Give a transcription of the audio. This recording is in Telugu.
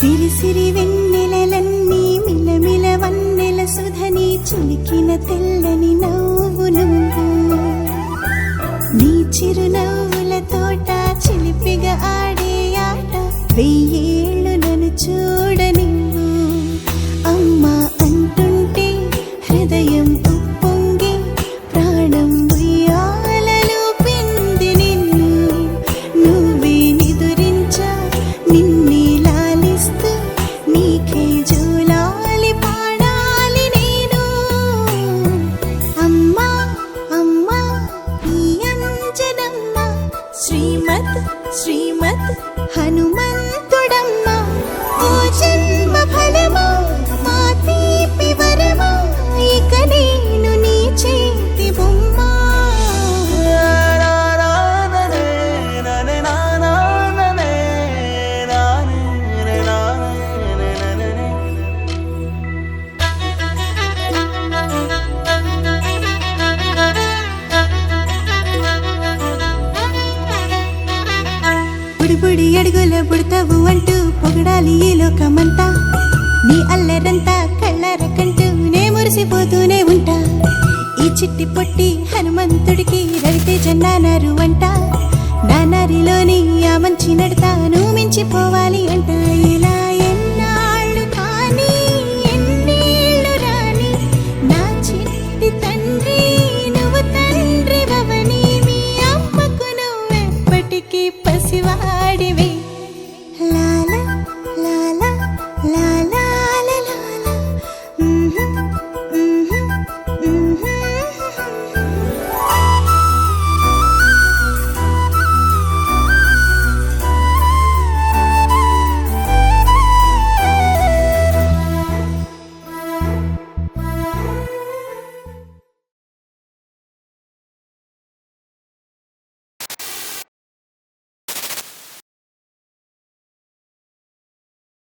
సిరి సిరి వెన్నెలలన్నీ మిలమిల వన్నెల సుధని చులికిన తెల్లని నవ్వు నువ్వు నీ చిరునవ్వుల తోట చిలిపిగా ఆడే ఆట వెయ్యేళ్ళు నన్ను చూడనివ్వు అమ్మా అంటుంటే హృదయం ఉప్పొంగి ప్రాణం ఉయ్యాలలో పింది నిన్ను నువ్వే నిదురించా నిన్నే లాలిస్తూ నీకే జోలాలి పాడాలి నేను అమ్మా అమ్మా ఈ అంజనమ్మ శ్రీమత్ శ్రీమత్ హనుమంతుడమ్మ ఓ జన్మ ఫలమా మా తీపి వరమా ఇక నేను నీ చేతి బొమ్మ బుడి బుడి అడుగుల బుడతావు అంటూ పొగడాలి ఈ లోకమంతా నీ అల్లరంతా కళ్ళారకంటూ నే మురిసిపోతూనే ఉంటా ఈ చిట్టి పొట్టి హనుమంతుడికి రవితేజ నానారు అంట నానారిలోని ఆ మంచి నడతా నువ్వు మించిపో